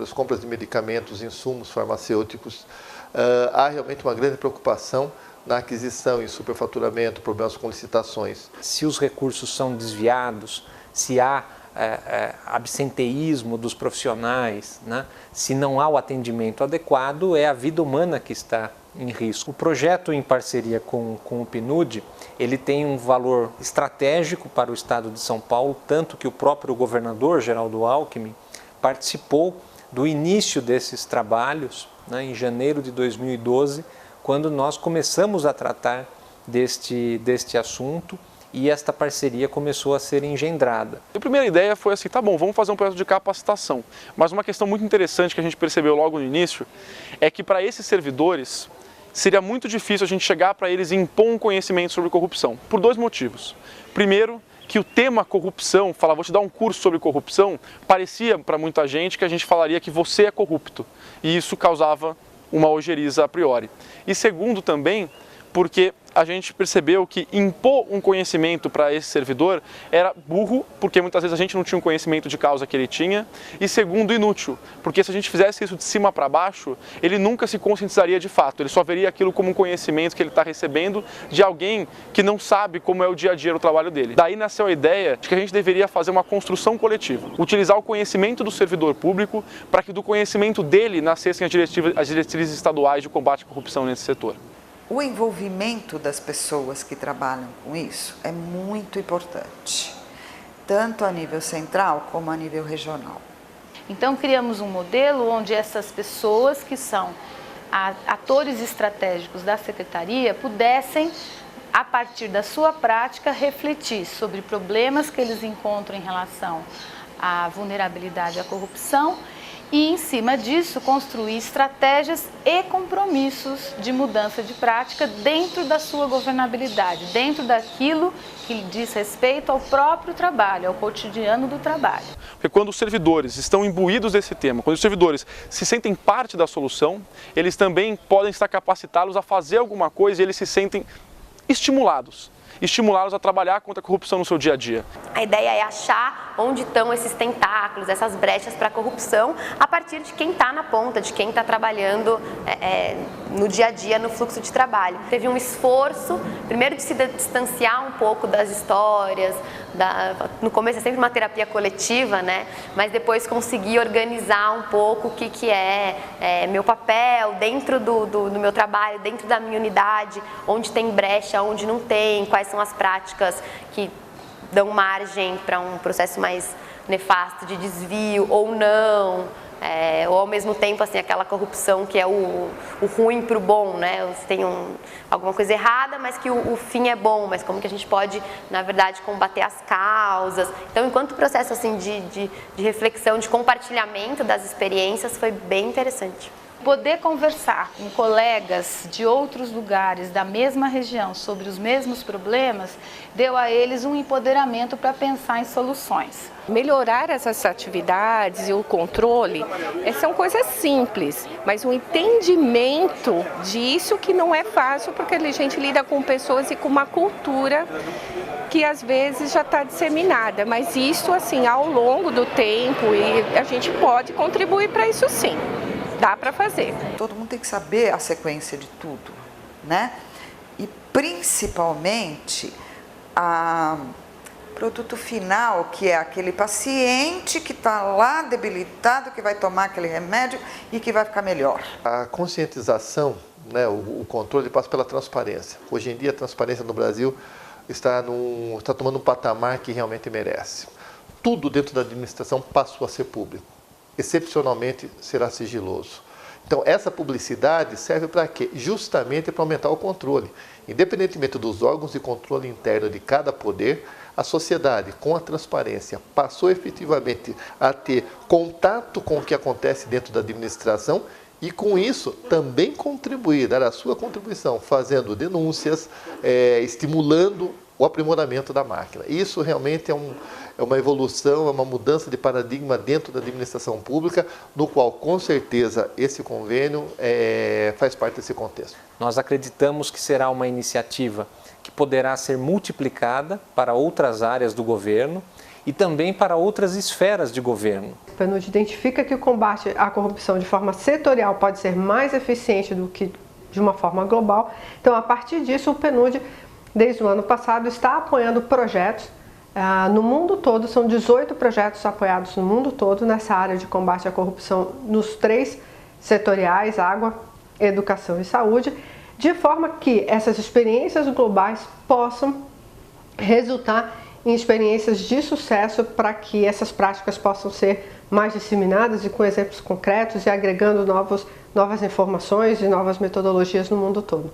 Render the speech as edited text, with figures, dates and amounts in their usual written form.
as compras de medicamentos, insumos farmacêuticos, há realmente uma grande preocupação na aquisição e superfaturamento, problemas com licitações. Se os recursos são desviados, se há absenteísmo dos profissionais, né? Se não há o atendimento adequado, é a vida humana que está em risco. O projeto, em parceria com o PNUD, ele tem um valor estratégico para o estado de São Paulo, tanto que o próprio governador, Geraldo Alckmin, participou do início desses trabalhos, né, em janeiro de 2012, quando nós começamos a tratar deste assunto e esta parceria começou a ser engendrada. A primeira ideia foi assim, tá bom, vamos fazer um projeto de capacitação. Mas uma questão muito interessante que a gente percebeu logo no início é que para esses servidores seria muito difícil a gente chegar para eles e impor um conhecimento sobre corrupção, por dois motivos. Primeiro, que o tema corrupção, falar, vou te dar um curso sobre corrupção, parecia para muita gente que a gente falaria que você é corrupto. E isso causava uma ojeriza a priori. E segundo também, porque a gente percebeu que impor um conhecimento para esse servidor era burro, porque muitas vezes a gente não tinha um conhecimento de causa que ele tinha, e segundo, inútil, porque se a gente fizesse isso de cima para baixo, ele nunca se conscientizaria de fato, ele só veria aquilo como um conhecimento que ele está recebendo de alguém que não sabe como é o dia a dia do trabalho dele. Daí nasceu a ideia de que a gente deveria fazer uma construção coletiva, utilizar o conhecimento do servidor público para que do conhecimento dele nascessem as diretrizes estaduais de combate à corrupção nesse setor. O envolvimento das pessoas que trabalham com isso é muito importante, tanto a nível central como a nível regional. Então criamos um modelo onde essas pessoas que são atores estratégicos da Secretaria pudessem, a partir da sua prática, refletir sobre problemas que eles encontram em relação à vulnerabilidade à corrupção e, em cima disso, construir estratégias e compromissos de mudança de prática dentro da sua governabilidade, dentro daquilo que diz respeito ao próprio trabalho, ao cotidiano do trabalho. Porque quando os servidores estão imbuídos desse tema, quando os servidores se sentem parte da solução, eles também podem estar capacitados a fazer alguma coisa e eles se sentem estimulados a trabalhar contra a corrupção no seu dia a dia. A ideia é achar onde estão esses tentáculos, essas brechas para a corrupção, a partir de quem está na ponta, de quem está trabalhando no dia a dia, no fluxo de trabalho. Teve um esforço, primeiro de se distanciar um pouco das histórias, no começo é sempre uma terapia coletiva, né? Mas depois conseguir organizar um pouco o que é meu papel dentro do meu trabalho, dentro da minha unidade, onde tem brecha, onde não tem, quais são as práticas que dão margem para um processo mais nefasto de desvio ou não, ou ao mesmo tempo assim, aquela corrupção que é o ruim para o bom, né? Você tem alguma coisa errada, mas que o fim é bom, mas como que a gente pode, na verdade, combater as causas. Então, enquanto processo assim, de reflexão, de compartilhamento das experiências, foi bem interessante. Poder conversar com colegas de outros lugares da mesma região sobre os mesmos problemas deu a eles um empoderamento para pensar em soluções. Melhorar essas atividades e o controle são coisas simples, mas o entendimento disso que não é fácil porque a gente lida com pessoas e com uma cultura que às vezes já está disseminada, mas isso assim ao longo do tempo e a gente pode contribuir para isso sim. Dá para fazer. Todo mundo tem que saber a sequência de tudo, né? E principalmente o produto final, que é aquele paciente que está lá debilitado, que vai tomar aquele remédio e que vai ficar melhor. A conscientização, né, o controle passa pela transparência. Hoje em dia a transparência no Brasil está tomando um patamar que realmente merece. Tudo dentro da administração passou a ser público. Excepcionalmente será sigiloso. Então, essa publicidade serve para quê? Justamente para aumentar o controle. Independentemente dos órgãos de controle interno de cada poder, a sociedade, com a transparência, passou efetivamente a ter contato com o que acontece dentro da administração e, com isso, também contribuir, dar a sua contribuição, fazendo denúncias, estimulando o aprimoramento da máquina. Isso realmente é uma evolução, é uma mudança de paradigma dentro da administração pública, no qual, com certeza, esse convênio faz parte desse contexto. Nós acreditamos que será uma iniciativa que poderá ser multiplicada para outras áreas do governo e também para outras esferas de governo. O PNUD identifica que o combate à corrupção de forma setorial pode ser mais eficiente do que de uma forma global. Então, a partir disso, o PNUD, desde o ano passado, está apoiando projetos no mundo todo. São 18 projetos apoiados no mundo todo nessa área de combate à corrupção nos 3 setoriais, água, educação e saúde, de forma que essas experiências globais possam resultar em experiências de sucesso para que essas práticas possam ser mais disseminadas e com exemplos concretos e agregando novas informações e novas metodologias no mundo todo.